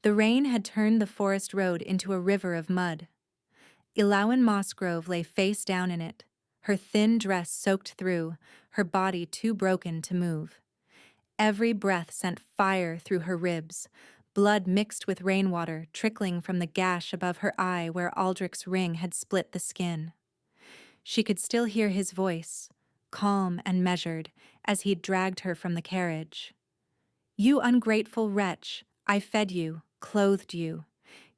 The rain had turned the forest road into a river of mud. Ilawan Mossgrove lay face down in it, her thin dress soaked through, her body too broken to move. Every breath sent fire through her ribs, blood mixed with rainwater trickling from the gash above her eye where Aldrich's ring had split the skin. She could still hear his voice, calm and measured, as he'd dragged her from the carriage. "You ungrateful wretch, I fed you, clothed you,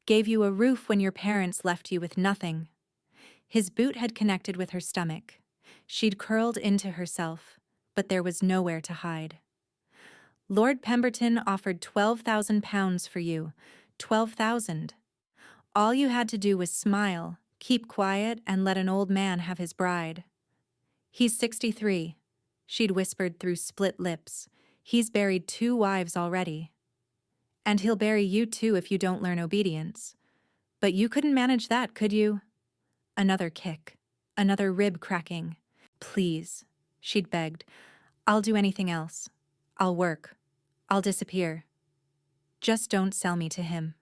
gave you a roof when your parents left you with nothing." His boot had connected with her stomach. She'd curled into herself, but there was nowhere to hide. "Lord Pemberton offered £12,000 for you. 12,000. All you had to do was smile, keep quiet, and let an old man have his bride." "He's 63, she'd whispered through split lips. "He's buried 2 wives already. And he'll bury you too if you don't learn obedience. But you couldn't manage that, could you?" Another kick, another rib cracking. "Please," she'd begged. "I'll do anything else. I'll work. I'll disappear. Just don't sell me to him."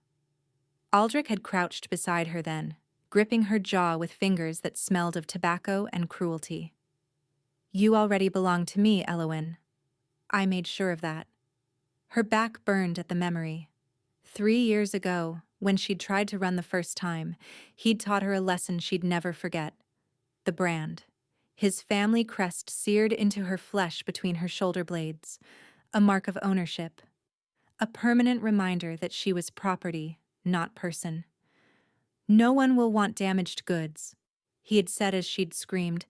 Aldrich had crouched beside her then, gripping her jaw with fingers that smelled of tobacco and cruelty. "You already belong to me, Elowen. I made sure of that." Her back burned at the memory. 3 years ago, when she'd tried to run the first time, he'd taught her a lesson she'd never forget. The brand. His family crest seared into her flesh between her shoulder blades. A mark of ownership. A permanent reminder that she was property, not person. "No one will want damaged goods," he had said as she'd screamed,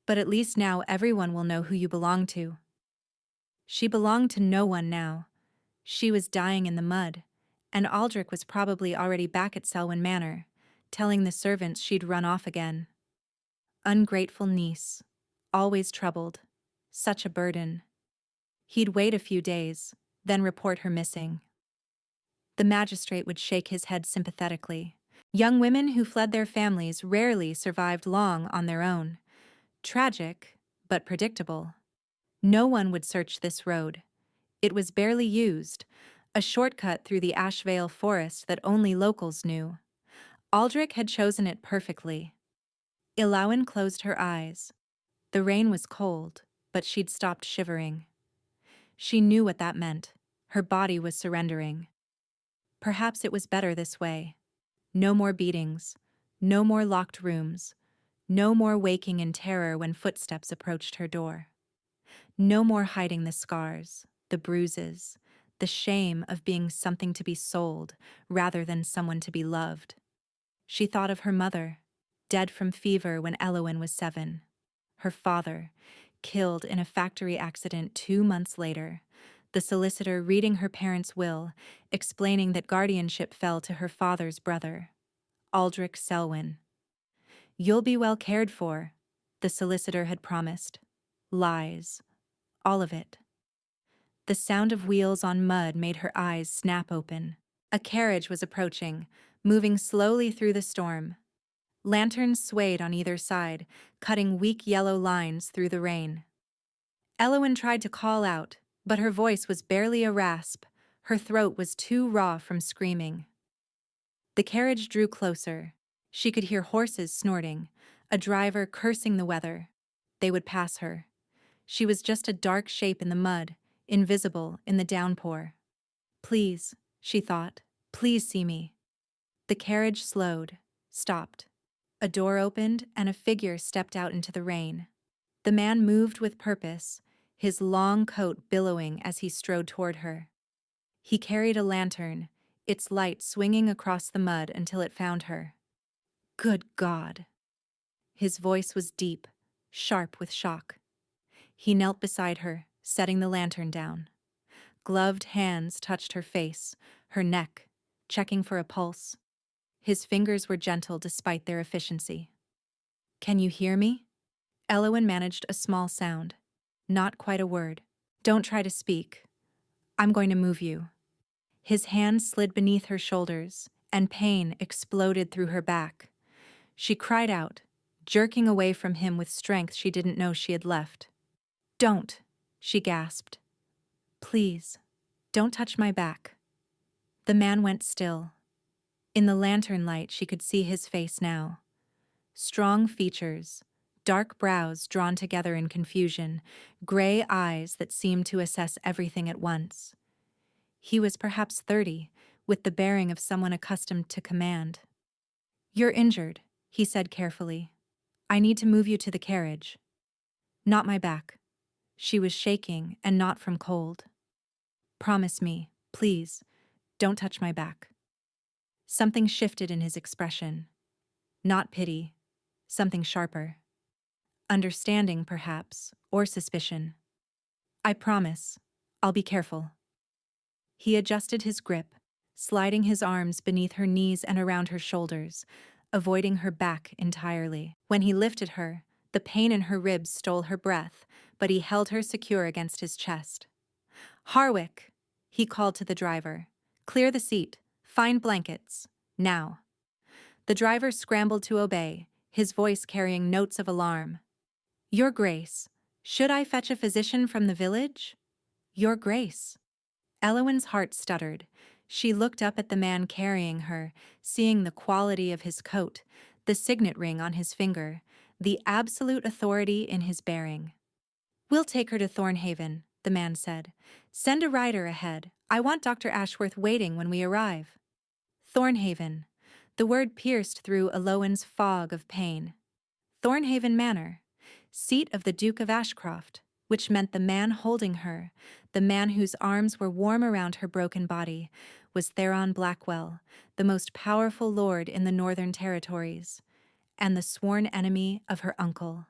"but at least now everyone will know who you belong to." She belonged to no one now. She was dying in the mud, and Aldrich was probably already back at Selwyn Manor, telling the servants she'd run off again. Ungrateful niece, always troubled, such a burden. He'd wait a few days, then report her missing. The magistrate would shake his head sympathetically. Young women who fled their families rarely survived long on their own. Tragic, but predictable. No one would search this road. It was barely used, a shortcut through the Ashvale forest that only locals knew. Aldrich had chosen it perfectly. Ilawan closed her eyes. The rain was cold, but she'd stopped shivering. She knew what that meant. Her body was surrendering. Perhaps it was better this way. No more beatings, no more locked rooms, no more waking in terror when footsteps approached her door. No more hiding the scars, the bruises, the shame of being something to be sold rather than someone to be loved. She thought of her mother, dead from fever when Elowen was 7. Her father, killed in a factory accident 2 months later. The solicitor reading her parents' will, explaining that guardianship fell to her father's brother, Aldrich Selwyn. "You'll be well cared for," the solicitor had promised. Lies. All of it. The sound of wheels on mud made her eyes snap open. A carriage was approaching, moving slowly through the storm. Lanterns swayed on either side, cutting weak yellow lines through the rain. Elowen tried to call out, but her voice was barely a rasp. Her throat was too raw from screaming. The carriage drew closer. She could hear horses snorting, a driver cursing the weather. They would pass her. She was just a dark shape in the mud, invisible in the downpour. "Please," she thought, "please see me." The carriage slowed, stopped. A door opened and a figure stepped out into the rain. The man moved with purpose, his long coat billowing as he strode toward her. He carried a lantern, its light swinging across the mud until it found her. Good God! His voice was deep, sharp with shock. He knelt beside her, setting the lantern down. Gloved hands touched her face, her neck, checking for a pulse. His fingers were gentle despite their efficiency. "Can you hear me?" Elowen managed a small sound. Not quite a word. "Don't try to speak. I'm going to move you." His hand slid beneath her shoulders, and pain exploded through her back. She cried out, jerking away from him with strength she didn't know she had left. "Don't," she gasped. "Please, don't touch my back." The man went still. In the lantern light she could see his face now. Strong features, dark brows drawn together in confusion, gray eyes that seemed to assess everything at once. He was perhaps 30, with the bearing of someone accustomed to command. "You're injured," he said carefully. "I need to move you to the carriage." "Not my back." She was shaking, and not from cold. "Promise me, please, don't touch my back." Something shifted in his expression. Not pity, something sharper. Understanding, perhaps, or suspicion. "I promise. I'll be careful." He adjusted his grip, sliding his arms beneath her knees and around her shoulders, avoiding her back entirely. When he lifted her, the pain in her ribs stole her breath, but he held her secure against his chest. "Harwick," he called to the driver. "Clear the seat. Find blankets. Now." The driver scrambled to obey, his voice carrying notes of alarm. "Your Grace, should I fetch a physician from the village?" "Your Grace." Elowen's heart stuttered. She looked up at the man carrying her, seeing the quality of his coat, the signet ring on his finger, the absolute authority in his bearing. "We'll take her to Thornhaven," the man said. "Send a rider ahead. I want Dr. Ashworth waiting when we arrive." Thornhaven. The word pierced through Elowen's fog of pain. Thornhaven Manor, seat of the Duke of Ashcroft, which meant the man holding her, the man whose arms were warm around her broken body, was Theron Blackwell, the most powerful lord in the Northern Territories, and the sworn enemy of her uncle.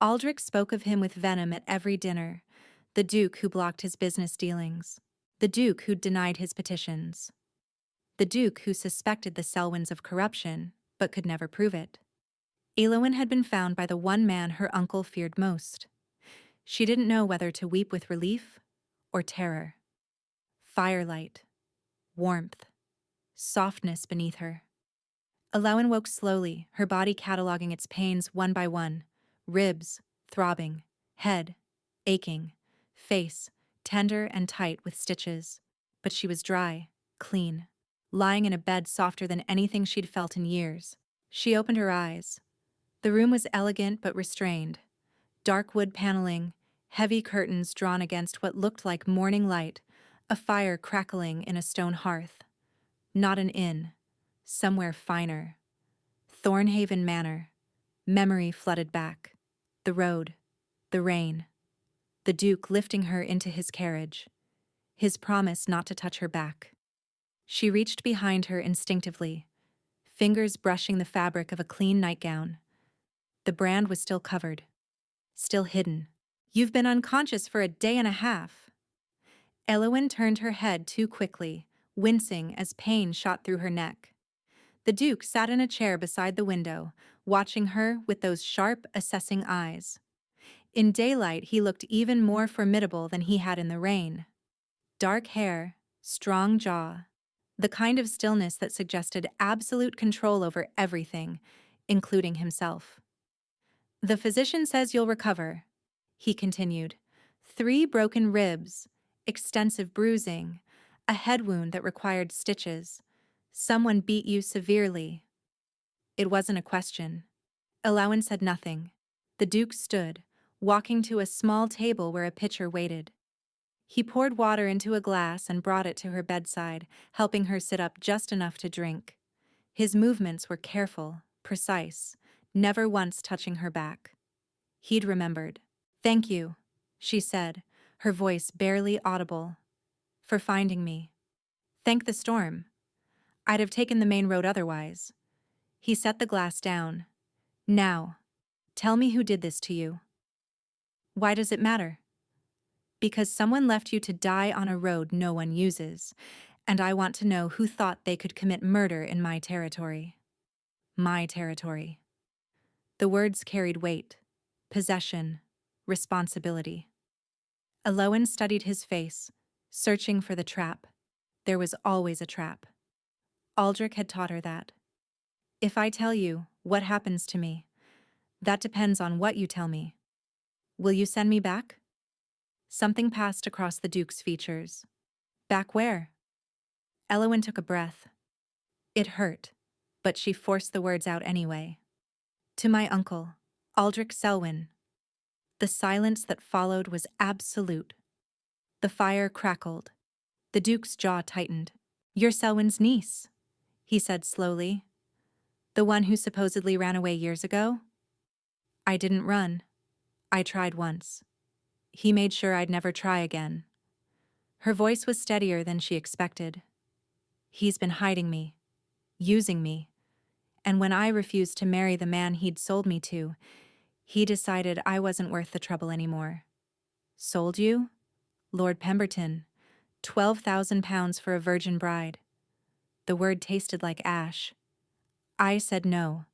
Aldrich spoke of him with venom at every dinner, the Duke who blocked his business dealings, the Duke who denied his petitions, the Duke who suspected the Selwyns of corruption, but could never prove it. Elowen had been found by the one man her uncle feared most. She didn't know whether to weep with relief or terror. Firelight, warmth, softness beneath her. Elowen woke slowly, her body cataloging its pains one by one. Ribs, throbbing, head, aching, face, tender and tight with stitches. But she was dry, clean, lying in a bed softer than anything she'd felt in years. She opened her eyes. The room was elegant but restrained. Dark wood paneling, heavy curtains drawn against what looked like morning light, a fire crackling in a stone hearth. Not an inn, somewhere finer. Thornhaven Manor. Memory flooded back. The road, the rain, the Duke lifting her into his carriage, his promise not to touch her back. She reached behind her instinctively, fingers brushing the fabric of a clean nightgown. The brand was still covered, still hidden. "You've been unconscious for a day and a half." Elowen turned her head too quickly, wincing as pain shot through her neck. The Duke sat in a chair beside the window, watching her with those sharp, assessing eyes. In daylight, he looked even more formidable than he had in the rain. Dark hair, strong jaw, the kind of stillness that suggested absolute control over everything, including himself. "The physician says you'll recover," he continued. 3 broken ribs, extensive bruising, a head wound that required stitches. Someone beat you severely. It wasn't a question. Elowen said nothing. The Duke stood, walking to a small table where a pitcher waited. He poured water into a glass and brought it to her bedside, helping her sit up just enough to drink. His movements were careful, precise, never once touching her back. He'd remembered. "Thank you," she said, her voice barely audible, "for finding me. Thank the storm. I'd have taken the main road otherwise." He set the glass down. "Now, tell me who did this to you." "Why does it matter?" "Because someone left you to die on a road no one uses, and I want to know who thought they could commit murder in my territory." My territory. The words carried weight, possession, responsibility. Elowen studied his face, searching for the trap. There was always a trap. Aldrich had taught her that. "If I tell you, what happens to me? That depends on what you tell me. Will you send me back?" Something passed across the Duke's features. "Back where?" Elowen took a breath. It hurt, but she forced the words out anyway. To my uncle, Aldrich Selwyn. The silence that followed was absolute. The fire crackled. The Duke's jaw tightened. You're Selwyn's niece, he said slowly. The one who supposedly ran away years ago? I didn't run. I tried once. He made sure I'd never try again. Her voice was steadier than she expected. He's been hiding me, using me, and when I refused to marry the man he'd sold me to, he decided I wasn't worth the trouble anymore. Sold you? Lord Pemberton. £12,000 for a virgin bride. The word tasted like ash. I said no,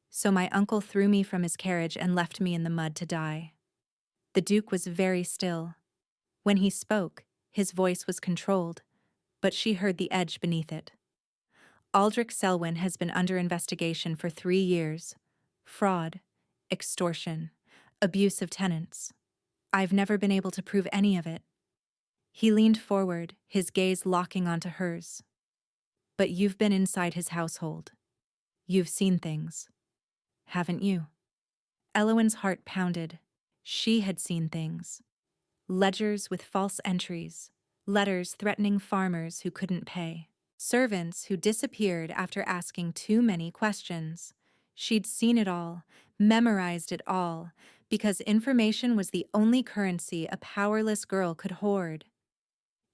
so my uncle threw me from his carriage and left me in the mud to die. The Duke was very still. When he spoke, his voice was controlled, but she heard the edge beneath it. Aldrich Selwyn has been under investigation for 3 years. Fraud, extortion, abuse of tenants. I've never been able to prove any of it. He leaned forward, his gaze locking onto hers. But you've been inside his household. You've seen things. Haven't you? Elowen's heart pounded. She had seen things. Ledgers with false entries, letters threatening farmers who couldn't pay, servants who disappeared after asking too many questions. She'd seen it all, memorized it all, because information was the only currency a powerless girl could hoard.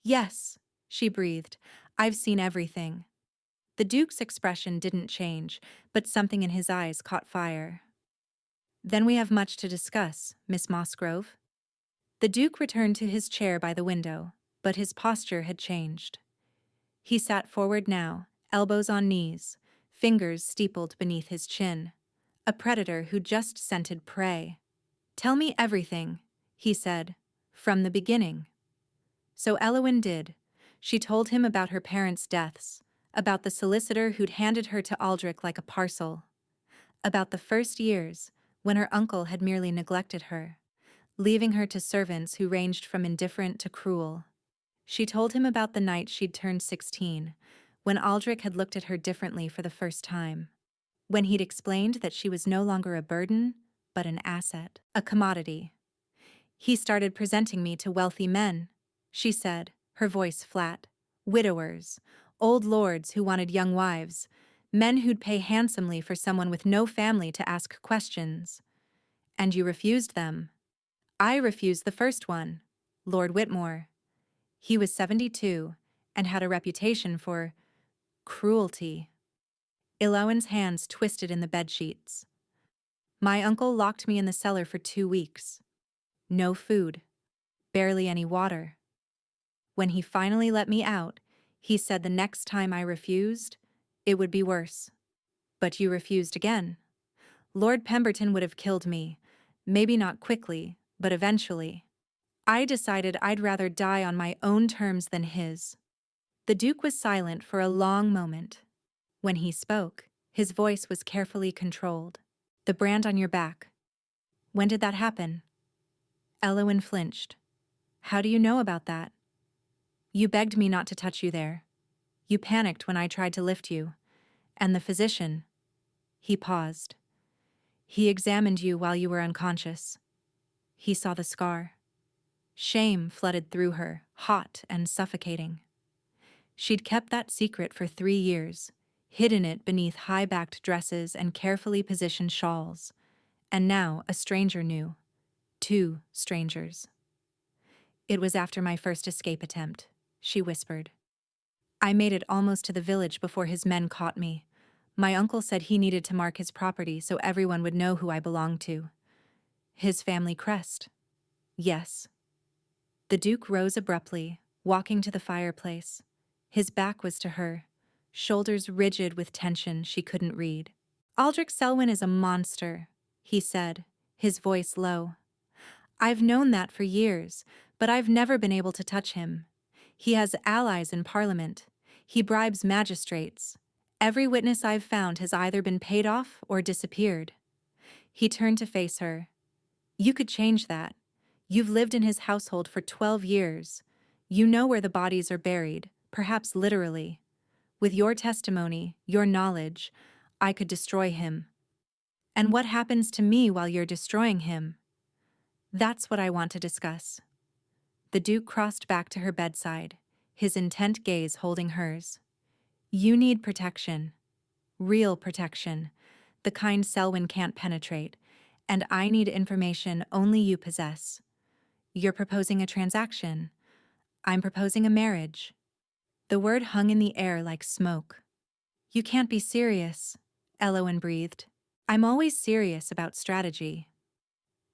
Yes, she breathed, I've seen everything. The Duke's expression didn't change, but something in his eyes caught fire. Then we have much to discuss, Miss Musgrove. The Duke returned to his chair by the window, but his posture had changed. He sat forward now, elbows on knees, fingers steepled beneath his chin. A predator who just scented prey. Tell me everything, he said, from the beginning. So Elowen did. She told him about her parents' deaths, about the solicitor who'd handed her to Aldrich like a parcel, about the first years, when her uncle had merely neglected her, leaving her to servants who ranged from indifferent to cruel. She told him about the night she'd turned 16, when Aldrich had looked at her differently for the first time, when he'd explained that she was no longer a burden, but an asset, a commodity. He started presenting me to wealthy men, she said, her voice flat. Widowers, old lords who wanted young wives, men who'd pay handsomely for someone with no family to ask questions. And you refused them. I refused the first one, Lord Whitmore. He was 72 and had a reputation for cruelty. Elowen's hands twisted in the bedsheets. My uncle locked me in the cellar for 2 weeks. No food, barely any water. When he finally let me out, he said the next time I refused, it would be worse. But you refused again. Lord Pemberton would have killed me, maybe not quickly, but eventually. I decided I'd rather die on my own terms than his. The Duke was silent for a long moment. When he spoke, his voice was carefully controlled. The brand on your back. When did that happen? Elowen flinched. How do you know about that? You begged me not to touch you there. You panicked when I tried to lift you. And the physician. He paused. He examined you while you were unconscious. He saw the scar. Shame flooded through her, hot and suffocating. She'd kept that secret for 3 years, hidden it beneath high-backed dresses and carefully positioned shawls. And now a stranger knew. 2 strangers. It was after my first escape attempt, she whispered. I made it almost to the village before his men caught me. My uncle said he needed to mark his property so everyone would know who I belonged to. His family crest. Yes. The Duke rose abruptly, walking to the fireplace. His back was to her, shoulders rigid with tension she couldn't read. Aldrich Selwyn is a monster, he said, his voice low. I've known that for years, but I've never been able to touch him. He has allies in Parliament. He bribes magistrates. Every witness I've found has either been paid off or disappeared. He turned to face her. You could change that. You've lived in his household for 12 years. You know where the bodies are buried, perhaps literally. With your testimony, your knowledge, I could destroy him. And what happens to me while you're destroying him? That's what I want to discuss. The Duke crossed back to her bedside, his intent gaze holding hers. You need protection. Real protection. The kind Selwyn can't penetrate. And I need information only you possess. You're proposing a transaction. I'm proposing a marriage. The word hung in the air like smoke. You can't be serious, Elowen breathed. I'm always serious about strategy.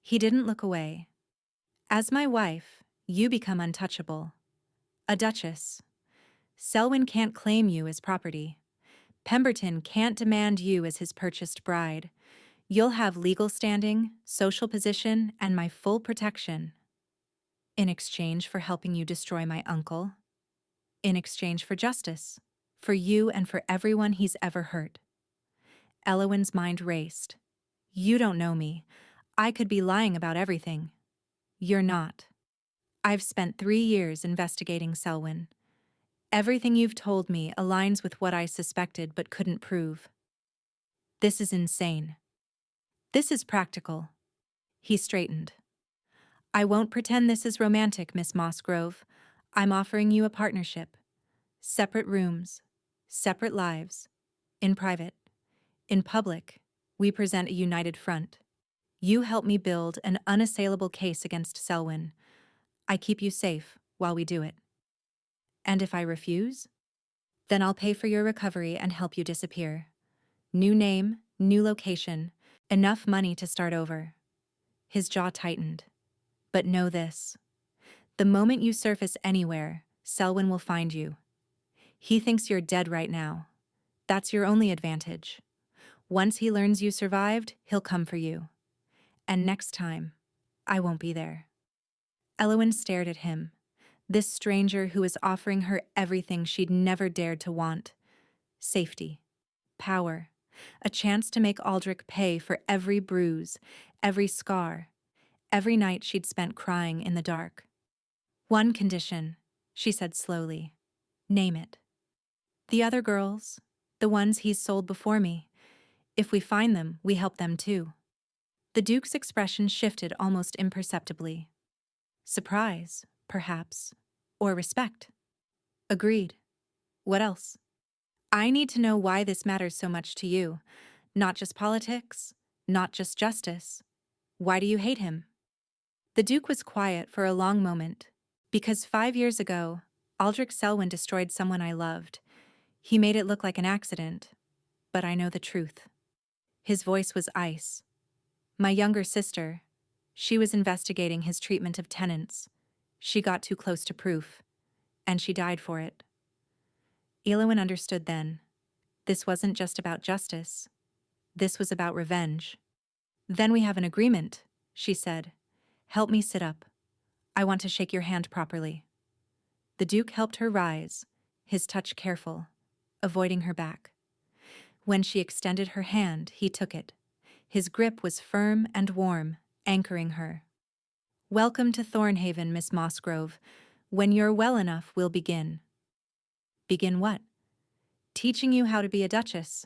He didn't look away. As my wife, you become untouchable. A duchess. Selwyn can't claim you as property. Pemberton can't demand you as his purchased bride. You'll have legal standing, social position, and my full protection. In exchange for helping you destroy my uncle. In exchange for justice. For you and for everyone he's ever hurt. Elowen's mind raced. You don't know me. I could be lying about everything. You're not. I've spent 3 years investigating Selwyn. Everything you've told me aligns with what I suspected but couldn't prove. This is insane. This is practical. He straightened. I won't pretend this is romantic, Miss Mossgrove. I'm offering you a partnership. Separate rooms. Separate lives. In private. In public, we present a united front. You help me build an unassailable case against Selwyn. I keep you safe while we do it. And if I refuse? Then I'll pay for your recovery and help you disappear. New name, new location, enough money to start over. His jaw tightened. But know this. The moment you surface anywhere, Selwyn will find you. He thinks you're dead right now. That's your only advantage. Once he learns you survived, he'll come for you. And next time, I won't be there. Elowen stared at him. This stranger who was offering her everything she'd never dared to want. Safety. Power. A chance to make Aldrich pay for every bruise, every scar, every night she'd spent crying in the dark. One condition, she said slowly. Name it. The other girls, the ones he's sold before me. If we find them, we help them too. The Duke's expression shifted almost imperceptibly. Surprise, perhaps, or respect. Agreed. What else? I need to know why this matters so much to you. Not just politics, not just justice. Why do you hate him? The Duke was quiet for a long moment. Because 5 years ago, Aldrich Selwyn destroyed someone I loved. He made it look like an accident, but I know the truth. His voice was ice. My younger sister, she was investigating his treatment of tenants. She got too close to proof, and she died for it. Elowen understood then. This wasn't just about justice. This was about revenge. Then we have an agreement, she said. Help me sit up. I want to shake your hand properly. The Duke helped her rise, his touch careful, avoiding her back. When she extended her hand, he took it. His grip was firm and warm, anchoring her. Welcome to Thornhaven, Miss Mossgrove. When you're well enough, we'll begin. Begin what? Teaching you how to be a duchess.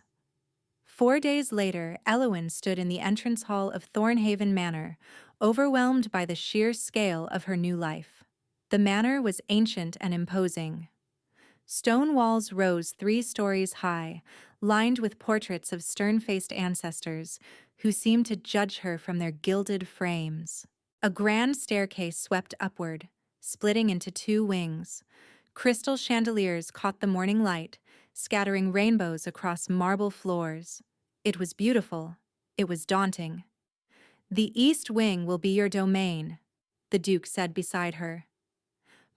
4 days later, Elowen stood in the entrance hall of Thornhaven Manor, overwhelmed by the sheer scale of her new life. The manor was ancient and imposing. Stone walls rose 3 stories high, lined with portraits of stern-faced ancestors who seemed to judge her from their gilded frames. A grand staircase swept upward, splitting into 2 wings. Crystal chandeliers caught the morning light, scattering rainbows across marble floors. It was beautiful. It was daunting. The East Wing will be your domain, the Duke said beside her.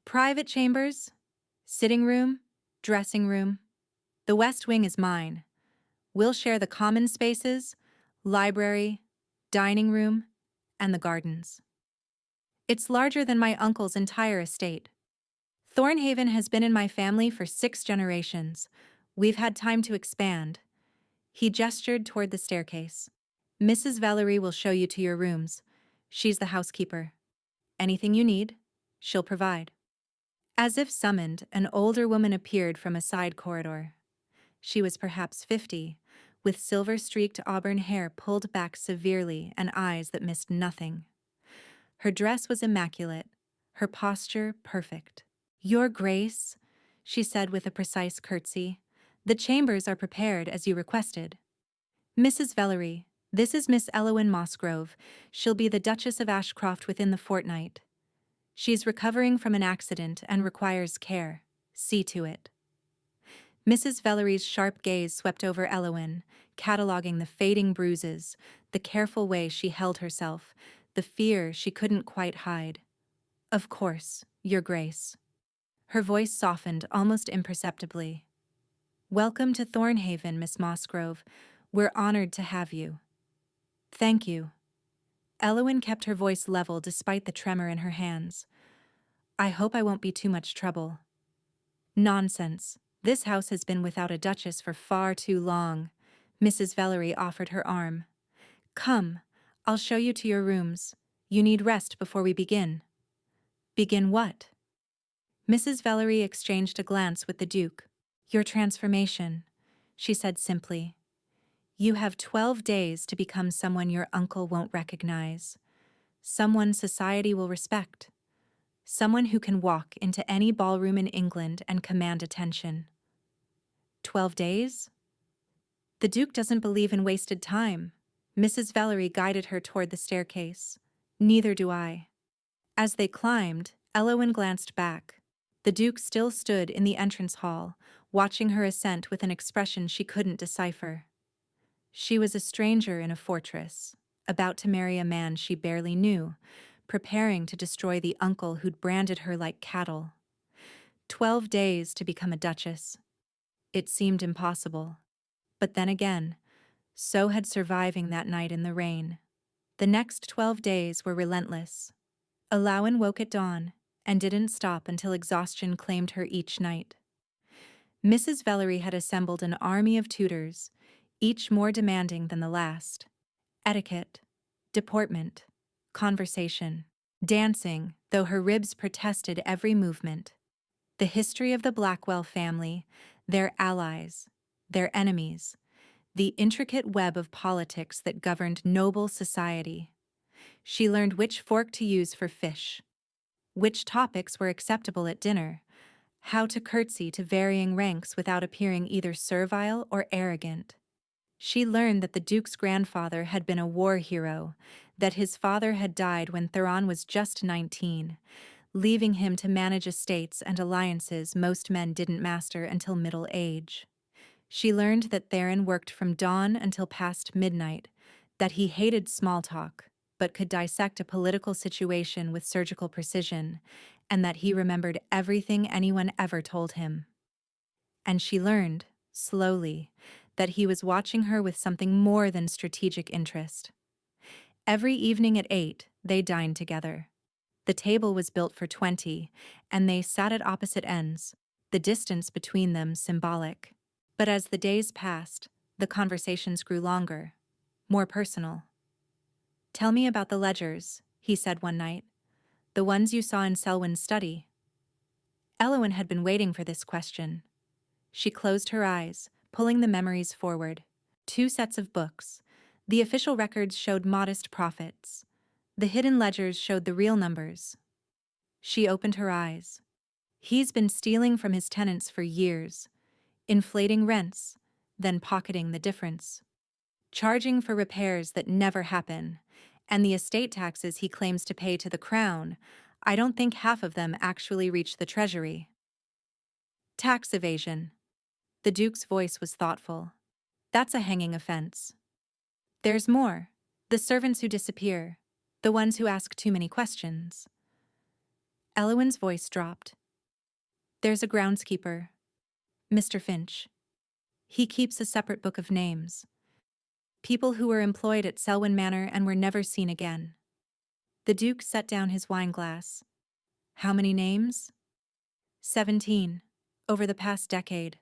Private chambers, sitting room, dressing room. The West Wing is mine. We'll share the common spaces, library, dining room, and the gardens. It's larger than my uncle's entire estate. Thornhaven has been in my family for 6 generations. We've had time to expand. He gestured toward the staircase. Mrs. Valerie will show you to your rooms. She's the housekeeper. Anything you need, she'll provide. As if summoned, an older woman appeared from a side corridor. She was perhaps 50, with silver-streaked auburn hair pulled back severely and eyes that missed nothing. Her dress was immaculate, her posture perfect. "Your Grace," she said with a precise curtsy, "the chambers are prepared as you requested. Mrs. Vellery, this is Miss Elowen Mossgrove. She'll be the Duchess of Ashcroft within the fortnight. She's recovering from an accident and requires care. See to it." Mrs. Vellery's sharp gaze swept over Elowen, cataloguing the fading bruises, the careful way she held herself, the fear she couldn't quite hide. "Of course, Your Grace." Her voice softened almost imperceptibly. "Welcome to Thornhaven, Miss Mossgrove. We're honored to have you." "Thank you." Elowen kept her voice level despite the tremor in her hands. "I hope I won't be too much trouble." "Nonsense. This house has been without a duchess for far too long." Mrs. Vellery offered her arm. "Come, I'll show you to your rooms. You need rest before we begin." "Begin what?" Mrs. Vellery exchanged a glance with the Duke. "Your transformation," she said simply. "You have 12 days to become someone your uncle won't recognize, someone society will respect, someone who can walk into any ballroom in England and command attention." 12 days? The Duke doesn't believe in wasted time. Mrs. Vellery guided her toward the staircase. "Neither do I." As they climbed, Elowen glanced back. The Duke still stood in the entrance hall, watching her ascent with an expression she couldn't decipher. She was a stranger in a fortress, about to marry a man she barely knew, preparing to destroy the uncle who'd branded her like cattle. 12 days to become a duchess. It seemed impossible. But then again, so had surviving that night in the rain. The next 12 days were relentless. Elowen woke at dawn and didn't stop until exhaustion claimed her each night. Mrs. Vellery had assembled an army of tutors, each more demanding than the last. Etiquette, deportment, conversation, dancing, though her ribs protested every movement. The history of the Blackwell family, their allies, their enemies, the intricate web of politics that governed noble society. She learned which fork to use for fish, which topics were acceptable at dinner, how to curtsy to varying ranks without appearing either servile or arrogant. She learned that the Duke's grandfather had been a war hero, that his father had died when Theron was just 19, leaving him to manage estates and alliances most men didn't master until middle age. She learned that Theron worked from dawn until past midnight, that he hated small talk, but could dissect a political situation with surgical precision, and that he remembered everything anyone ever told him. And she learned, slowly, that he was watching her with something more than strategic interest. Every evening at 8, they dined together. The table was built for 20, and they sat at opposite ends, the distance between them symbolic. But as the days passed, the conversations grew longer, more personal. "Tell me about the ledgers," he said one night. "The ones you saw in Selwyn's study." Elowen had been waiting for this question. She closed her eyes, pulling the memories forward. 2 sets of books. The official records showed modest profits. The hidden ledgers showed the real numbers. She opened her eyes. He's been stealing from his tenants for years, inflating rents, then pocketing the difference, charging for repairs that never happen, and the estate taxes he claims to pay to the crown, I don't think half of them actually reach the treasury. Tax evasion. The Duke's voice was thoughtful. That's a hanging offense. There's more. The servants who disappear, the ones who ask too many questions. Elowen's voice dropped. There's a groundskeeper, Mr. Finch. He keeps a separate book of names. People who were employed at Selwyn Manor and were never seen again. The Duke set down his wineglass. How many names? 17, over the past decade.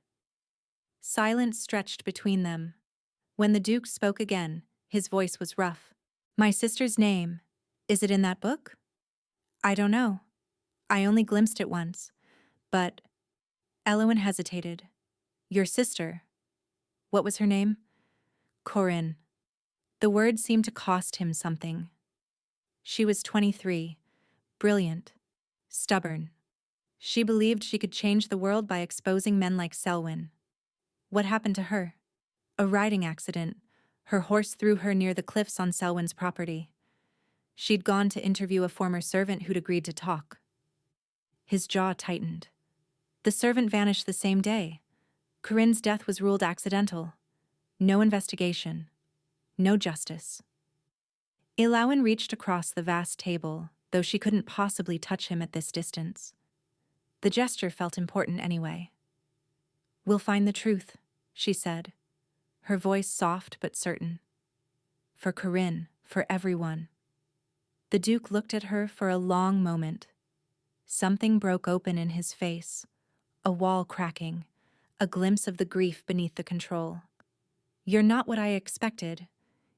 Silence stretched between them. When the Duke spoke again, his voice was rough. "My sister's name, is it in that book?" "I don't know. I only glimpsed it once. But..." Elowen hesitated. "Your sister, What was her name? Corinne. The word seemed to cost him something. She was 23, brilliant, stubborn. She believed she could change the world by exposing men like Selwyn. What happened to her? A riding accident. Her horse threw her near the cliffs on Selwyn's property. She'd gone to interview a former servant who'd agreed to talk. His jaw tightened. The servant vanished the same day. Corinne's death was ruled accidental. No investigation. No justice. Elowin reached across the vast table, though she couldn't possibly touch him at this distance. The gesture felt important anyway. "We'll find the truth," she said, her voice soft but certain. "For Corinne, for everyone." The Duke looked at her for a long moment. Something broke open in his face, a wall cracking, a glimpse of the grief beneath the control. "You're not what I expected,"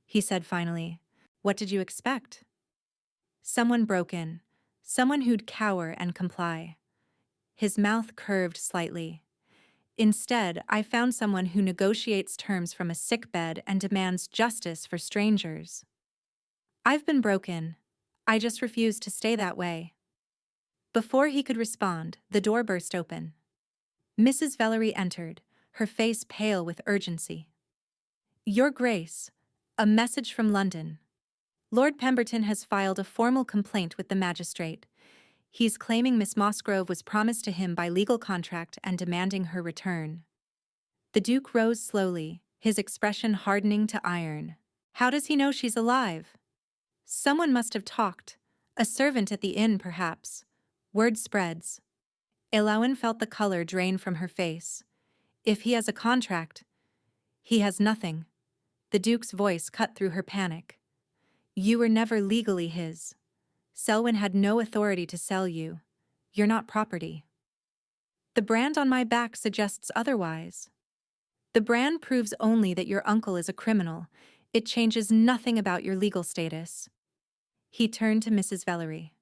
he said finally. "What did you expect?" Someone broke in, someone who'd cower and comply. His mouth curved slightly. "Instead, I found someone who negotiates terms from a sickbed and demands justice for strangers. I've been broken. I just refuse to stay that way." Before he could respond, the door burst open. Mrs. Valerie entered, her face pale with urgency. "Your Grace, a message from London. Lord Pemberton has filed a formal complaint with the magistrate. He's claiming Miss Musgrove was promised to him by legal contract and demanding her return." The Duke rose slowly, his expression hardening to iron. "How does he know she's alive?" "Someone must have talked. A servant at the inn, perhaps. Word spreads." Elowin felt the color drain from her face. "If he has a contract—" "He has nothing." The Duke's voice cut through her panic. "You were never legally his. Selwyn had no authority to sell you. You're not property." "The brand on my back suggests otherwise." "The brand proves only that your uncle is a criminal. It changes nothing about your legal status." He turned to Mrs. Valerie.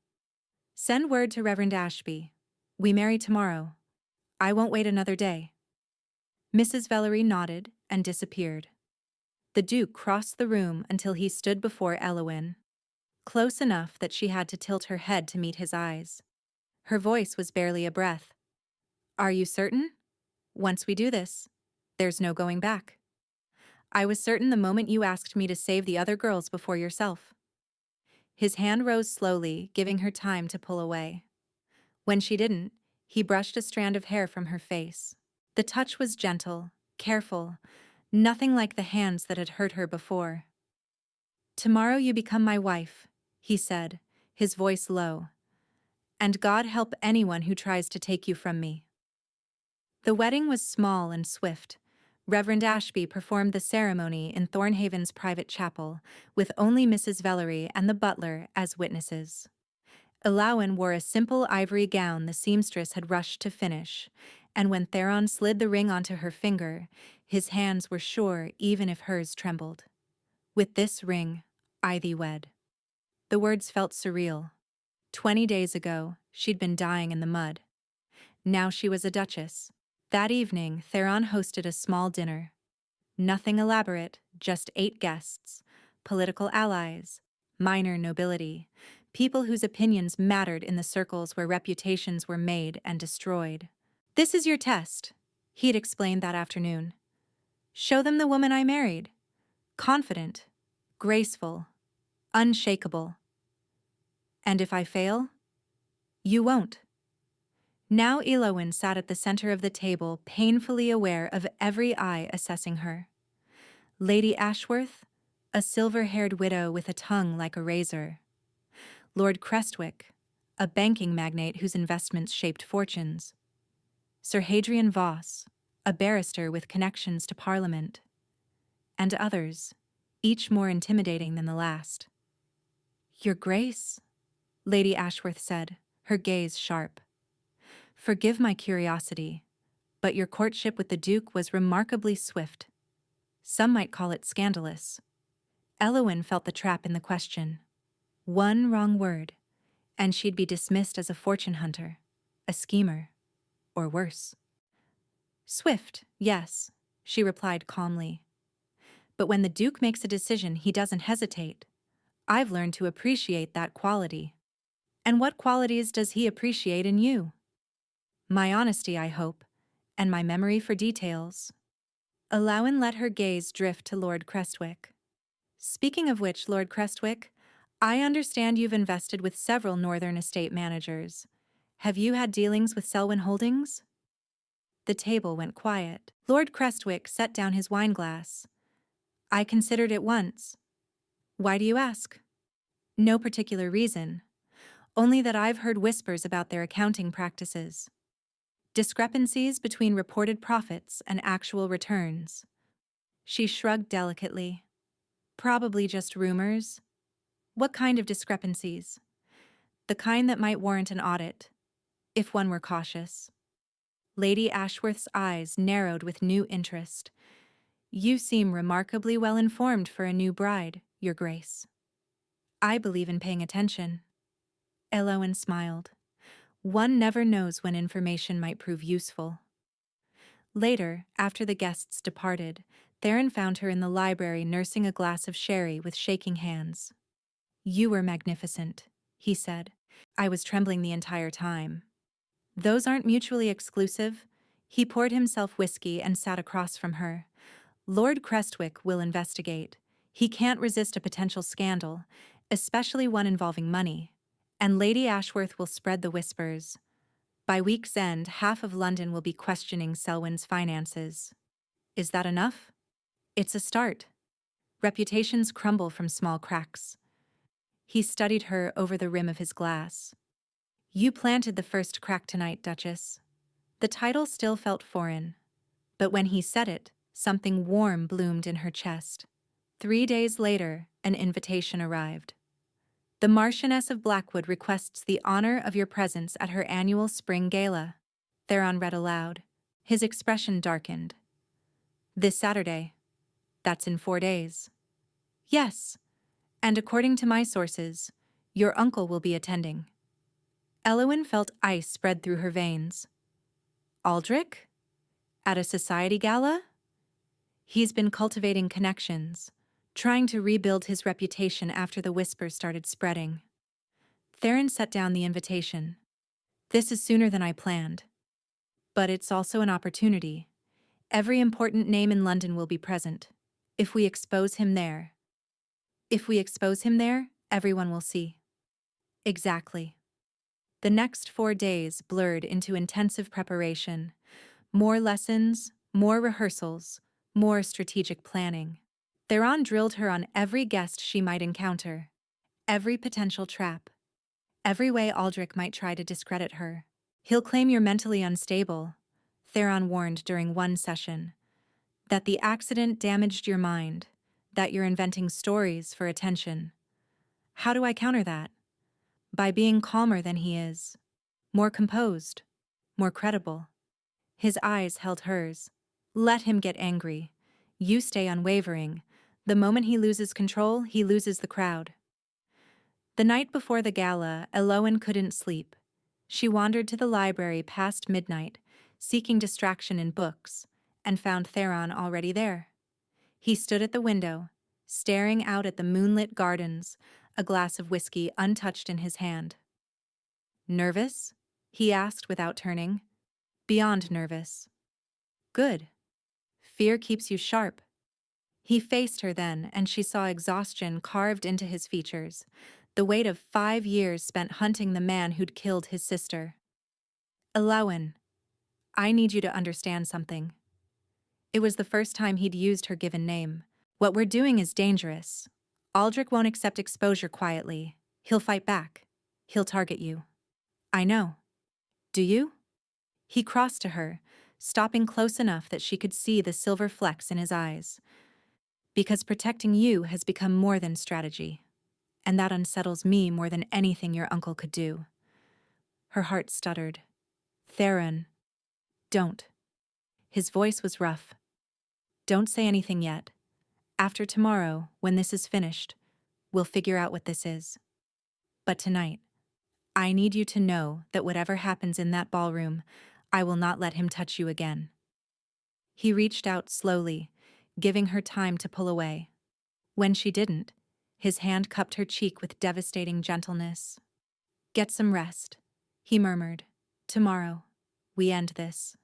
"Send word to Reverend Ashby. We marry tomorrow. I won't wait another day." Mrs. Valerie nodded and disappeared. The Duke crossed the room until he stood before Elowin, close enough that she had to tilt her head to meet his eyes. Her voice was barely a breath. "Are you certain? Once we do this, there's no going back." "I was certain the moment you asked me to save the other girls before yourself." His hand rose slowly, giving her time to pull away. When she didn't, he brushed a strand of hair from her face. The touch was gentle, careful, nothing like the hands that had hurt her before. "Tomorrow you become my wife," he said, his voice low. "And God help anyone who tries to take you from me." The wedding was small and swift. Reverend Ashby performed the ceremony in Thornhaven's private chapel, with only Mrs. Valerie and the butler as witnesses. Elowin wore a simple ivory gown the seamstress had rushed to finish, and when Theron slid the ring onto her finger, his hands were sure even if hers trembled. "With this ring, I thee wed." The words felt surreal. 20 days ago, she'd been dying in the mud. Now she was a duchess. That evening, Theron hosted a small dinner. Nothing elaborate, just 8 guests, political allies, minor nobility, people whose opinions mattered in the circles where reputations were made and destroyed. "This is your test," he'd explained that afternoon. "Show them the woman I married. Confident, graceful, unshakable. And if I fail, you won't." Now Elowin sat at the center of the table, painfully aware of every eye assessing her. Lady Ashworth, a silver-haired widow with a tongue like a razor. Lord Crestwick, a banking magnate whose investments shaped fortunes. Sir Hadrian Voss, a barrister with connections to Parliament. And others, each more intimidating than the last. "Your Grace," Lady Ashworth said, her gaze sharp. "Forgive my curiosity, but your courtship with the Duke was remarkably swift. Some might call it scandalous." Elowin felt the trap in the question. One wrong word, and she'd be dismissed as a fortune hunter, a schemer, or worse. "Swift, yes," she replied calmly. But when the Duke makes a decision, he doesn't hesitate. I've learned to appreciate that quality. And what qualities does he appreciate in you? My honesty, I hope, and my memory for details. Alowan let her gaze drift to Lord Crestwick. Speaking of which, Lord Crestwick, I understand you've invested with several Northern estate managers. Have you had dealings with Selwyn Holdings? The table went quiet. Lord Crestwick set down his wineglass. I considered it once. Why do you ask? No particular reason. Only that I've heard whispers about their accounting practices. Discrepancies between reported profits and actual returns. She shrugged delicately. Probably just rumors. What kind of discrepancies? The kind that might warrant an audit, if one were cautious. Lady Ashworth's eyes narrowed with new interest. You seem remarkably well informed for a new bride, Your Grace. I believe in paying attention. Elowen smiled. One never knows when information might prove useful. Later, after the guests departed, Theron found her in the library nursing a glass of sherry with shaking hands. You were magnificent, he said. I was trembling the entire time. Those aren't mutually exclusive. He poured himself whiskey and sat across from her. Lord Crestwick will investigate. He can't resist a potential scandal, especially one involving money. And Lady Ashworth will spread the whispers. By week's end, half of London will be questioning Selwyn's finances. Is that enough? It's a start. Reputations crumble from small cracks. He studied her over the rim of his glass. You planted the first crack tonight, Duchess. The title still felt foreign. But when he said it, something warm bloomed in her chest. 3 days later, an invitation arrived. The Marchioness of Blackwood requests the honor of your presence at her annual spring gala. Theron read aloud. His expression darkened. This Saturday. That's in 4 days. Yes, and according to my sources, your uncle will be attending. Elowen felt ice spread through her veins. Aldrich? At a society gala? He's been cultivating connections, trying to rebuild his reputation after the whispers started spreading. Theron set down the invitation. This is sooner than I planned. But it's also an opportunity. Every important name in London will be present. If we expose him there, everyone will see. Exactly. The next 4 days blurred into intensive preparation. More lessons, more rehearsals, more strategic planning. Theron drilled her on every guest she might encounter, every potential trap, every way Aldrich might try to discredit her. He'll claim you're mentally unstable, Theron warned during one session. That the accident damaged your mind, that you're inventing stories for attention. How do I counter that? By being calmer than he is, more composed, more credible. His eyes held hers. Let him get angry. You stay unwavering. The moment he loses control, he loses the crowd. The night before the gala, Elowen couldn't sleep. She wandered to the library past midnight, seeking distraction in books, and found Theron already there. He stood at the window, staring out at the moonlit gardens, a glass of whiskey untouched in his hand. Nervous? He asked without turning. Beyond nervous. Good. Fear keeps you sharp. He faced her then, and she saw exhaustion carved into his features, the weight of 5 years spent hunting the man who'd killed his sister. Elowen, I need you to understand something. It was the first time he'd used her given name. What we're doing is dangerous. Aldrich won't accept exposure quietly. He'll fight back. He'll target you. I know. Do you? He crossed to her, stopping close enough that she could see the silver flecks in his eyes. Because protecting you has become more than strategy, and that unsettles me more than anything your uncle could do. Her heart stuttered. Theron, don't. His voice was rough. Don't say anything yet. After tomorrow, when this is finished, we'll figure out what this is. But tonight, I need you to know that whatever happens in that ballroom, I will not let him touch you again. He reached out slowly, giving her time to pull away. When she didn't, his hand cupped her cheek with devastating gentleness. "Get some rest," he murmured. "Tomorrow, we end this."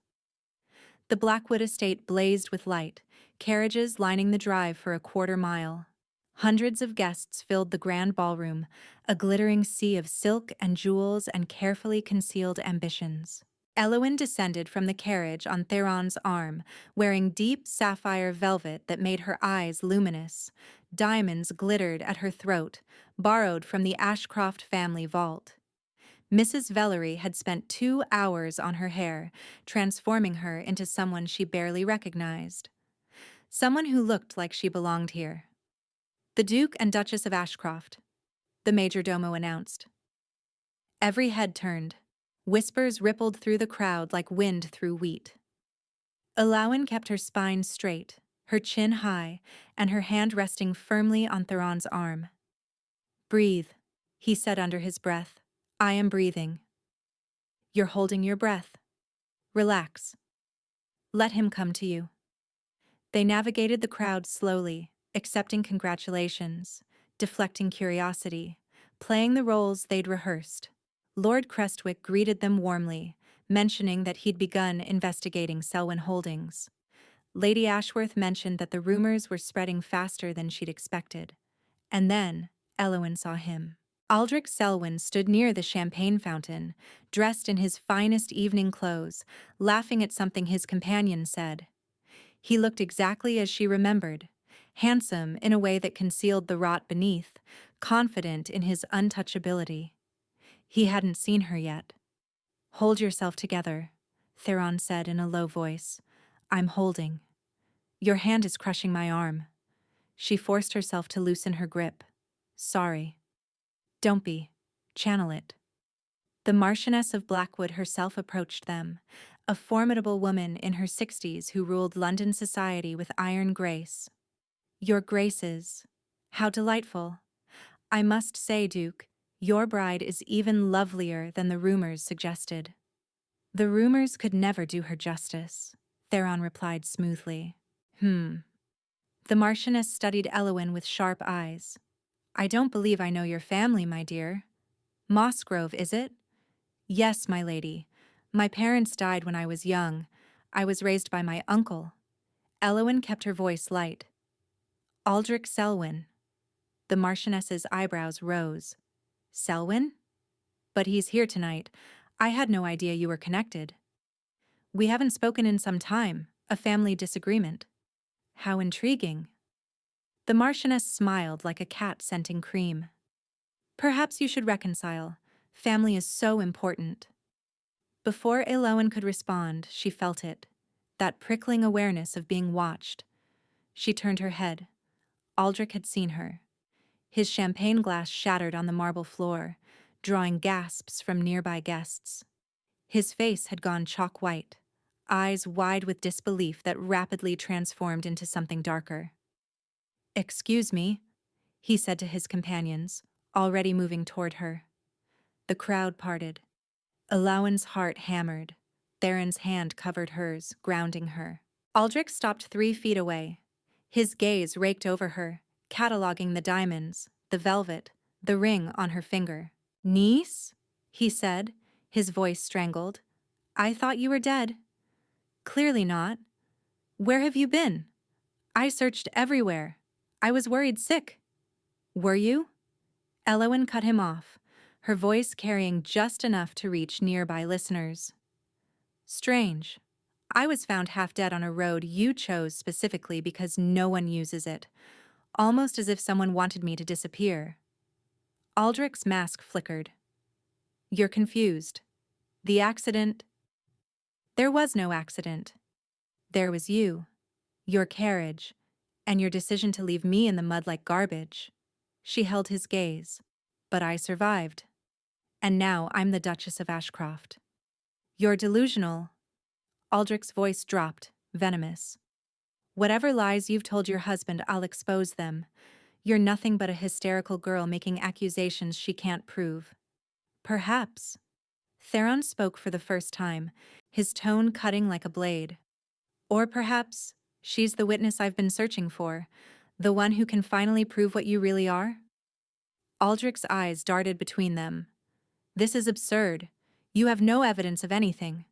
The Blackwood estate blazed with light, carriages lining the drive for a quarter-mile. Hundreds of guests filled the grand ballroom, a glittering sea of silk and jewels and carefully concealed ambitions. Elowyn descended from the carriage on Theron's arm, wearing deep sapphire velvet that made her eyes luminous. Diamonds glittered at her throat, borrowed from the Ashcroft family vault. Mrs. Vellery had spent 2 hours on her hair, transforming her into someone she barely recognized. Someone who looked like she belonged here. "The Duke and Duchess of Ashcroft," the majordomo announced. Every head turned. Whispers rippled through the crowd like wind through wheat. Elowyn kept her spine straight, her chin high, and her hand resting firmly on Theron's arm. "Breathe," he said under his breath. "I am breathing." "You're holding your breath. Relax. Let him come to you." They navigated the crowd slowly, accepting congratulations, deflecting curiosity, playing the roles they'd rehearsed. Lord Crestwick greeted them warmly, mentioning that he'd begun investigating Selwyn Holdings. Lady Ashworth mentioned that the rumors were spreading faster than she'd expected. And then, Elowyn saw him. Aldrich Selwyn stood near the champagne fountain, dressed in his finest evening clothes, laughing at something his companion said. He looked exactly as she remembered, handsome in a way that concealed the rot beneath, confident in his untouchability. He hadn't seen her yet. "Hold yourself together," Theron said in a low voice. "I'm holding. Your hand is crushing my arm." She forced herself to loosen her grip. "Sorry." "Don't be. Channel it." The Marchioness of Blackwood herself approached them, a formidable woman in her 60s who ruled London society with iron grace. "Your Graces. How delightful. I must say, Duke, your bride is even lovelier than the rumors suggested." "The rumors could never do her justice," Theron replied smoothly. The Marchioness studied Elowyn with sharp eyes. "I don't believe I know your family, my dear. Mossgrove, is it?" "Yes, my lady. My parents died when I was young. I was raised by my uncle." Elowyn kept her voice light. "Aldrich Selwyn." The Marchioness's eyebrows rose. "Selwyn? But he's here tonight. I had no idea you were connected." "We haven't spoken in some time. A family disagreement." "How intriguing." The Marchioness smiled like a cat scenting cream. "Perhaps you should reconcile. Family is so important." Before Elowyn could respond, she felt it, that prickling awareness of being watched. She turned her head. Aldrich had seen her. His champagne glass shattered on the marble floor, drawing gasps from nearby guests. His face had gone chalk white, eyes wide with disbelief that rapidly transformed into something darker. "Excuse me," he said to his companions, already moving toward her. The crowd parted. Elowyn's heart hammered. Theron's hand covered hers, grounding her. Aldrich stopped 3 feet away. His gaze raked over her, cataloging the diamonds, the velvet, the ring on her finger. "Niece?" he said, his voice strangled. "I thought you were dead." "Clearly not. Where have you been? I searched everywhere. I was worried sick." "Were you?" Elowyn cut him off, her voice carrying just enough to reach nearby listeners. "Strange. I was found half dead on a road you chose specifically because no one uses it, almost as if someone wanted me to disappear." Aldrich's mask flickered. "You're confused. The accident—" "There was no accident. There was you, your carriage, and your decision to leave me in the mud like garbage." She held his gaze. "But I survived. And now I'm the Duchess of Ashcroft." "You're delusional." Aldrich's voice dropped, venomous. "Whatever lies you've told your husband, I'll expose them. You're nothing but a hysterical girl making accusations she can't prove." "Perhaps." Theron spoke for the first time, his tone cutting like a blade. Or perhaps she's the witness I've been searching for, the one who can finally prove what you really are? Aldrich's eyes darted between them. This is absurd. You have no evidence of anything.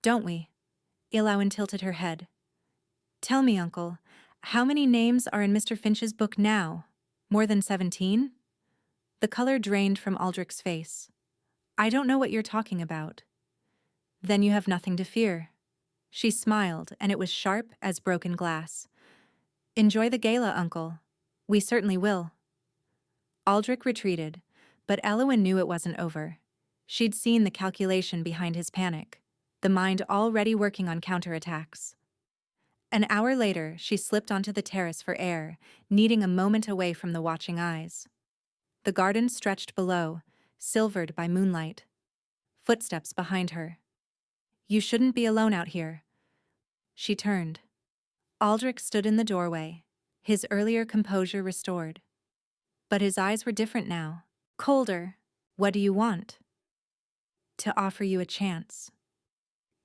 Don't we? Elowyn tilted her head. Tell me, Uncle, how many names are in Mr. Finch's book now? More than 17? The color drained from Aldrich's face. I don't know what you're talking about. Then you have nothing to fear. She smiled, and it was sharp as broken glass. Enjoy the gala, Uncle. We certainly will. Aldrich retreated, but Elowyn knew it wasn't over. She'd seen the calculation behind his panic, the mind already working on counterattacks. An hour later, she slipped onto the terrace for air, needing a moment away from the watching eyes. The garden stretched below, silvered by moonlight. Footsteps behind her. You shouldn't be alone out here. She turned. Aldrich stood in the doorway, his earlier composure restored. But his eyes were different now, colder. What do you want? To offer you a chance.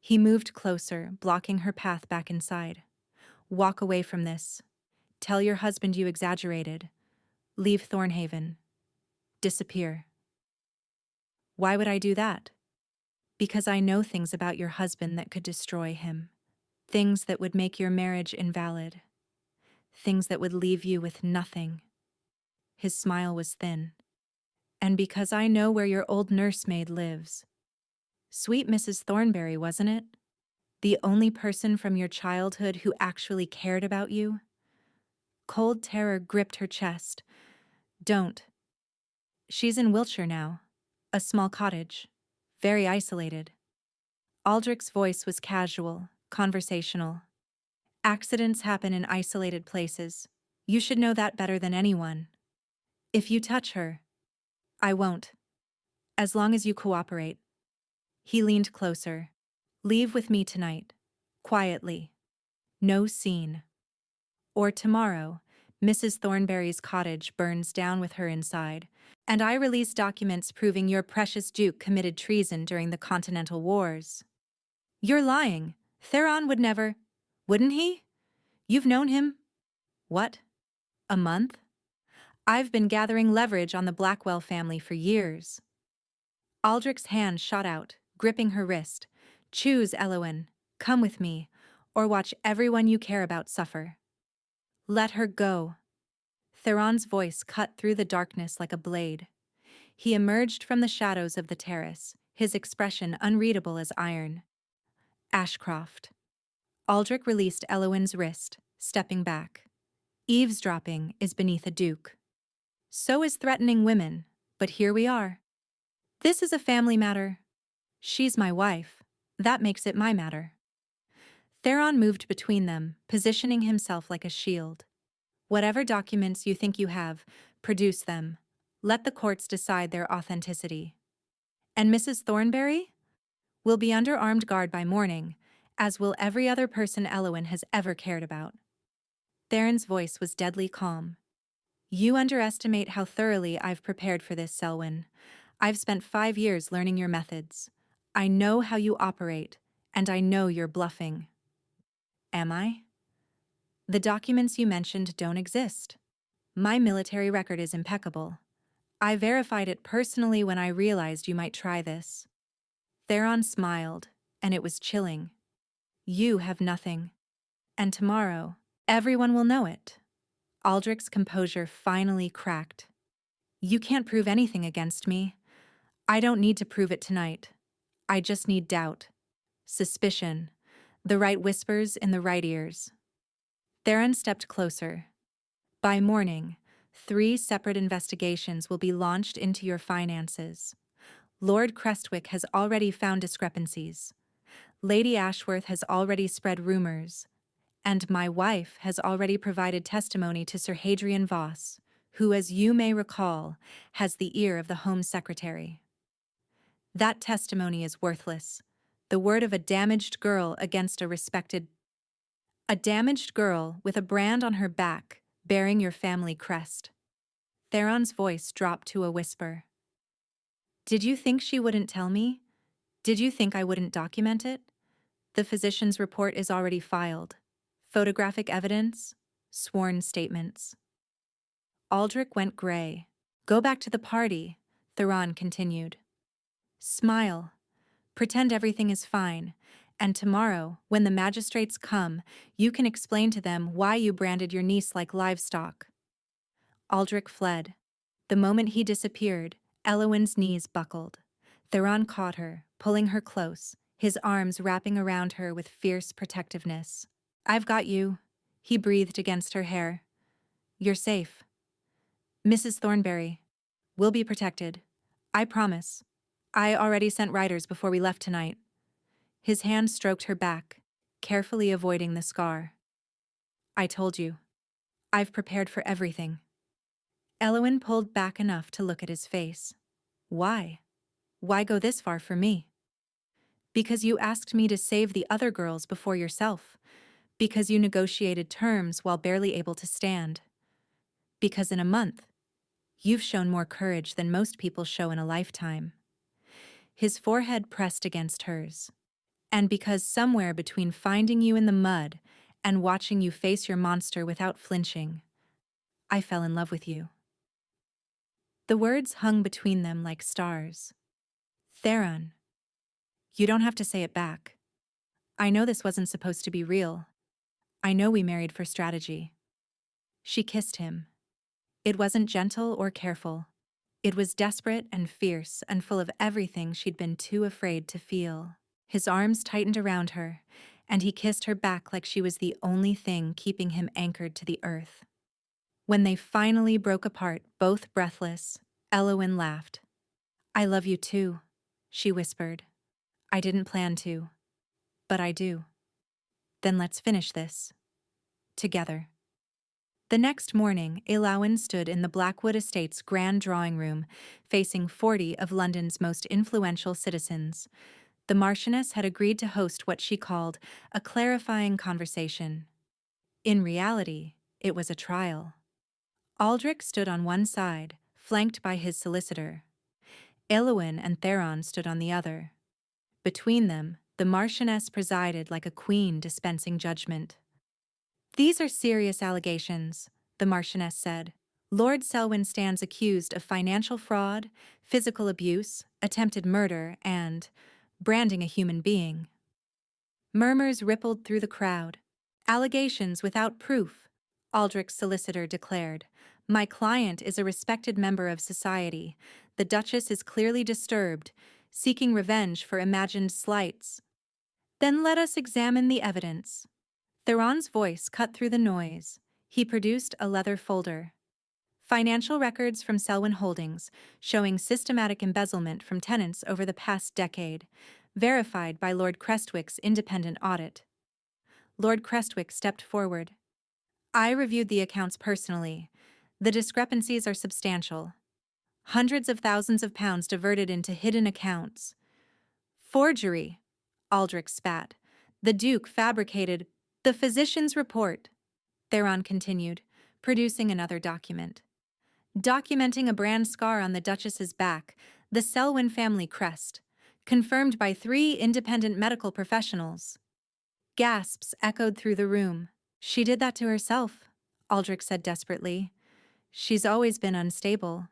He moved closer, blocking her path back inside. Walk away from this. Tell your husband you exaggerated. Leave Thornhaven. Disappear. Why would I do that? Because I know things about your husband that could destroy him. Things that would make your marriage invalid. Things that would leave you with nothing. His smile was thin. And because I know where your old nursemaid lives. Sweet Mrs. Thornberry, wasn't it? The only person from your childhood who actually cared about you? Cold terror gripped her chest. Don't. She's in Wiltshire now. A small cottage. Very isolated. Aldrich's voice was casual, conversational. Accidents happen in isolated places. You should know that better than anyone. If you touch her, I won't. As long as you cooperate. He leaned closer. Leave with me tonight. Quietly. No scene. Or tomorrow, Mrs. Thornberry's cottage burns down with her inside, and I release documents proving your precious Duke committed treason during the Continental Wars. You're lying. Theron would never. Wouldn't he? You've known him. What? A month? I've been gathering leverage on the Blackwell family for years. Aldrich's hand shot out, gripping her wrist. Choose, Elowyn. Come with me, or watch everyone you care about suffer. Let her go. Theron's voice cut through the darkness like a blade. He emerged from the shadows of the terrace, his expression unreadable as iron. Ashcroft. Aldrich released Elowyn's wrist, stepping back. Eavesdropping is beneath a duke. So is threatening women, but here we are. This is a family matter. She's my wife. That makes it my matter. Theron moved between them, positioning himself like a shield. Whatever documents you think you have, produce them. Let the courts decide their authenticity. And Mrs. Thornberry will be under armed guard by morning, as will every other person Elowyn has ever cared about. Theron's voice was deadly calm. You underestimate how thoroughly I've prepared for this, Selwyn. I've spent 5 years learning your methods. I know how you operate, and I know you're bluffing. Am I? The documents you mentioned don't exist. My military record is impeccable. I verified it personally when I realized you might try this. Theron smiled, and it was chilling. You have nothing. And tomorrow, everyone will know it. Aldrich's composure finally cracked. You can't prove anything against me. I don't need to prove it tonight. I just need doubt. Suspicion. The right whispers in the right ears. Theron stepped closer. By morning, 3 separate investigations will be launched into your finances. Lord Crestwick has already found discrepancies. Lady Ashworth has already spread rumors. And my wife has already provided testimony to Sir Hadrian Voss, who, as you may recall, has the ear of the Home Secretary. That testimony is worthless. The word of a damaged girl against a respected. A damaged girl with a brand on her back, bearing your family crest. Theron's voice dropped to a whisper. Did you think she wouldn't tell me? Did you think I wouldn't document it? The physician's report is already filed. Photographic evidence, sworn statements. Aldrich went gray. Go back to the party, Theron continued. Smile. Pretend everything is fine. And tomorrow, when the magistrates come, you can explain to them why you branded your niece like livestock. Aldrich fled. The moment he disappeared, Eowyn's knees buckled. Theron caught her, pulling her close, his arms wrapping around her with fierce protectiveness. I've got you, he breathed against her hair. You're safe. Mrs. Thornberry. We'll be protected. I promise. I already sent riders before we left tonight. His hand stroked her back, carefully avoiding the scar. I told you. I've prepared for everything. Eowyn pulled back enough to look at his face. Why? Why go this far for me? Because you asked me to save the other girls before yourself. Because you negotiated terms while barely able to stand. Because in a month, you've shown more courage than most people show in a lifetime. His forehead pressed against hers. And because somewhere between finding you in the mud and watching you face your monster without flinching, I fell in love with you. The words hung between them like stars. Theron. You don't have to say it back. I know this wasn't supposed to be real. I know we married for strategy. She kissed him. It wasn't gentle or careful. It was desperate and fierce and full of everything she'd been too afraid to feel. His arms tightened around her, and he kissed her back like she was the only thing keeping him anchored to the earth. When they finally broke apart, both breathless, Eowyn laughed. I love you too, she whispered. I didn't plan to, but I do. Then let's finish this. Together. The next morning, Eowyn stood in the Blackwood Estate's grand drawing room, facing 40 of London's most influential citizens. The Marchioness had agreed to host what she called a clarifying conversation. In reality, it was a trial. Aldrich stood on one side, flanked by his solicitor. Eowyn and Theron stood on the other. Between them, the Marchioness presided like a queen dispensing judgment. These are serious allegations, the Marchioness said. Lord Selwyn stands accused of financial fraud, physical abuse, attempted murder, and branding a human being. Murmurs rippled through the crowd. Allegations without proof, Aldrich's solicitor declared. My client is a respected member of society. The Duchess is clearly disturbed, seeking revenge for imagined slights. Then let us examine the evidence. Theron's voice cut through the noise. He produced a leather folder. Financial records from Selwyn Holdings, showing systematic embezzlement from tenants over the past decade, verified by Lord Crestwick's independent audit. Lord Crestwick stepped forward. I reviewed the accounts personally. The discrepancies are substantial. Hundreds of thousands of pounds diverted into hidden accounts. Forgery, Aldrich spat. The Duke fabricated the physician's report, Theron continued, producing another document. Documenting a brand scar on the Duchess's back, the Selwyn family crest, confirmed by 3 independent medical professionals. Gasps echoed through the room. She did that to herself, Aldrich said desperately. She's always been unstable.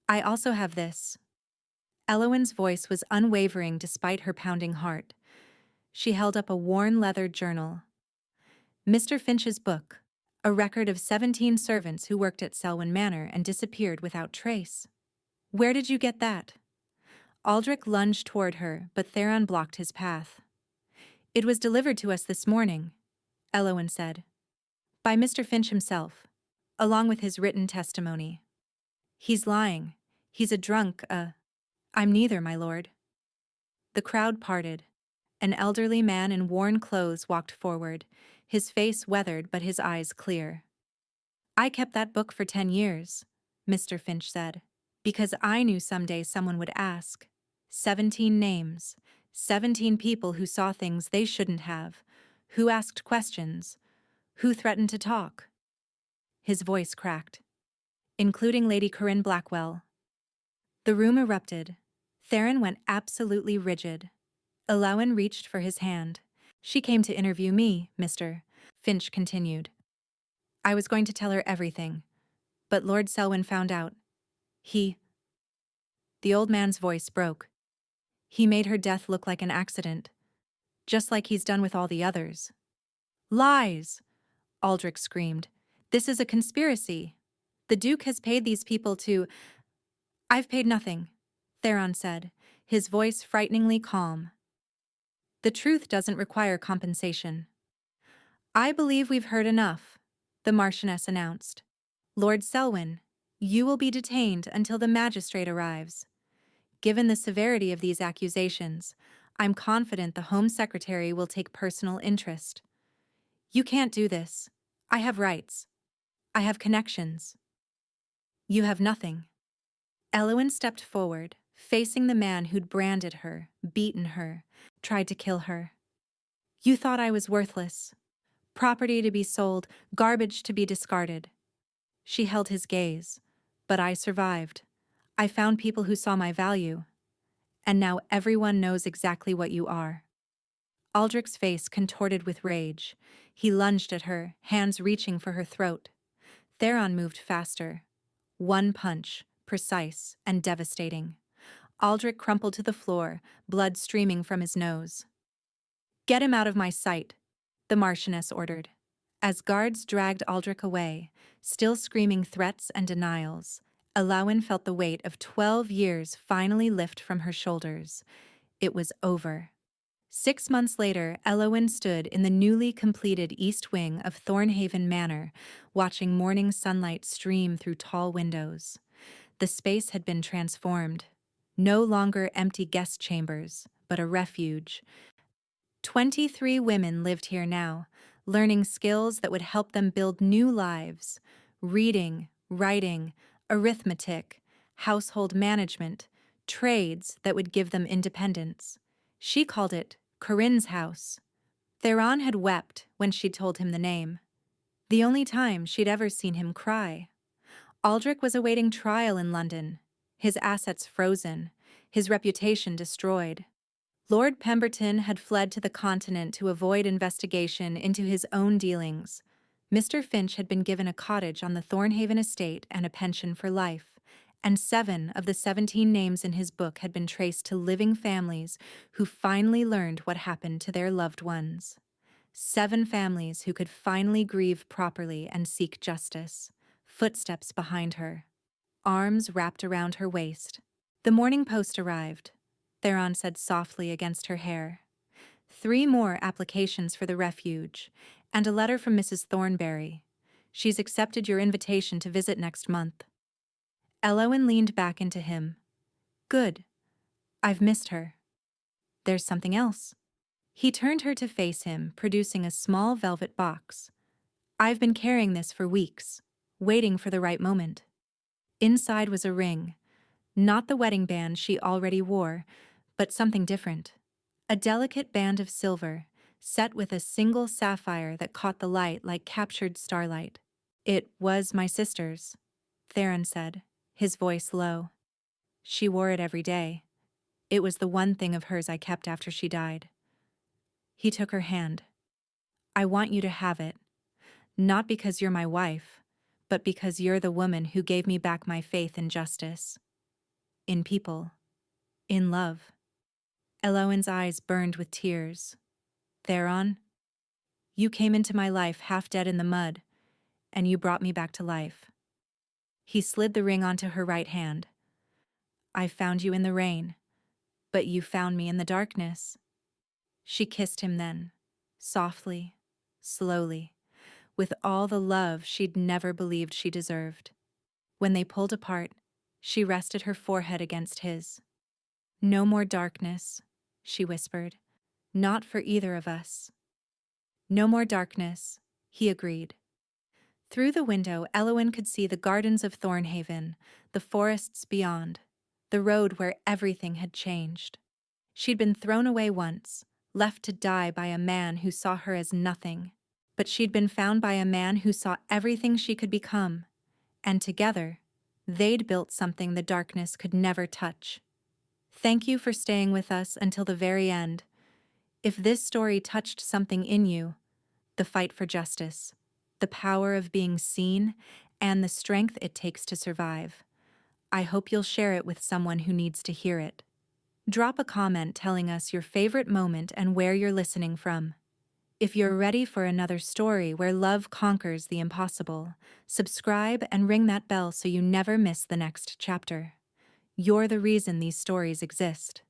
I also have this. Eowyn's voice was unwavering despite her pounding heart. She held up a worn leather journal. Mr. Finch's book, a record of 17 servants who worked at Selwyn Manor and disappeared without trace. Where did you get that? Aldrich lunged toward her, but Theron blocked his path. It was delivered to us this morning, Eowyn said. By Mr. Finch himself, along with his written testimony. He's lying. He's a drunk, I'm neither, my lord. The crowd parted. An elderly man in worn clothes walked forward, his face weathered but his eyes clear. I kept that book for 10 years, Mr. Finch said, because I knew someday someone would ask. 17 names, 17 people who saw things they shouldn't have, who asked questions, who threatened to talk. His voice cracked. Including Lady Corinne Blackwell. The room erupted. Theron went absolutely rigid. Eowyn reached for his hand. She came to interview me, Mr. Finch continued. I was going to tell her everything, but Lord Selwyn found out. He— The old man's voice broke. He made her death look like an accident, just like he's done with all the others. Lies! Aldrich screamed. This is a conspiracy. The Duke has paid these people to— I've paid nothing, Theron said, his voice frighteningly calm. The truth doesn't require compensation. I believe we've heard enough, the Marchioness announced. Lord Selwyn, you will be detained until the magistrate arrives. Given the severity of these accusations, I'm confident the Home Secretary will take personal interest. You can't do this. I have rights. I have connections. You have nothing. Elowyn stepped forward, facing the man who'd branded her, beaten her, tried to kill her. You thought I was worthless. Property to be sold, garbage to be discarded. She held his gaze, but I survived. I found people who saw my value. And now everyone knows exactly what you are. Aldrich's face contorted with rage. He lunged at her, hands reaching for her throat. Theron moved faster. One punch, precise and devastating. Aldrich crumpled to the floor, blood streaming from his nose. Get him out of my sight, the Marchioness ordered. As guards dragged Aldrich away, still screaming threats and denials, Elowyn felt the weight of 12 years finally lift from her shoulders. It was over. 6 months later, Elowyn stood in the newly completed east wing of Thornhaven Manor, watching morning sunlight stream through tall windows. The space had been transformed. No longer empty guest chambers, but a refuge. 23 women lived here now, learning skills that would help them build new lives. Reading, writing, arithmetic, household management, trades that would give them independence. She called it Corinne's house. Theron had wept when she'd told him the name. The only time she'd ever seen him cry. Aldrich was awaiting trial in London, his assets frozen, his reputation destroyed. Lord Pemberton had fled to the continent to avoid investigation into his own dealings. Mr. Finch had been given a cottage on the Thornhaven estate and a pension for life, and 7 of the 17 names in his book had been traced to living families who finally learned what happened to their loved ones. 7 families who could finally grieve properly and seek justice. Footsteps behind her. Arms wrapped around her waist. The morning post arrived, Theron said softly against her hair. 3 more applications for the refuge, and a letter from Mrs. Thornberry. She's accepted your invitation to visit next month. Elowyn leaned back into him. Good. I've missed her. There's something else. He turned her to face him, producing a small velvet box. I've been carrying this for weeks, waiting for the right moment. Inside was a ring, not the wedding band she already wore, but something different. A delicate band of silver, set with a single sapphire that caught the light like captured starlight. It was my sister's, Theron said, his voice low. She wore it every day. It was the one thing of hers I kept after she died. He took her hand. I want you to have it, not because you're my wife, but because you're the woman who gave me back my faith in justice. In people. In love. Elowyn's eyes burned with tears. Theron, you came into my life half dead in the mud, and you brought me back to life. He slid the ring onto her right hand. I found you in the rain, but you found me in the darkness. She kissed him then, softly, slowly, with all the love she'd never believed she deserved. When they pulled apart, she rested her forehead against his. No more darkness, she whispered. Not for either of us. No more darkness, he agreed. Through the window, Elowyn could see the gardens of Thornhaven, the forests beyond, the road where everything had changed. She'd been thrown away once, left to die by a man who saw her as nothing. But she'd been found by a man who saw everything she could become, and together, they'd built something the darkness could never touch. Thank you for staying with us until the very end. If this story touched something in you, the fight for justice, the power of being seen, and the strength it takes to survive, I hope you'll share it with someone who needs to hear it. Drop a comment telling us your favorite moment and where you're listening from. If you're ready for another story where love conquers the impossible, subscribe and ring that bell so you never miss the next chapter. You're the reason these stories exist.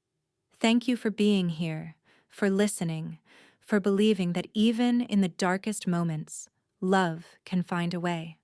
Thank you for being here, for listening, for believing that even in the darkest moments, love can find a way.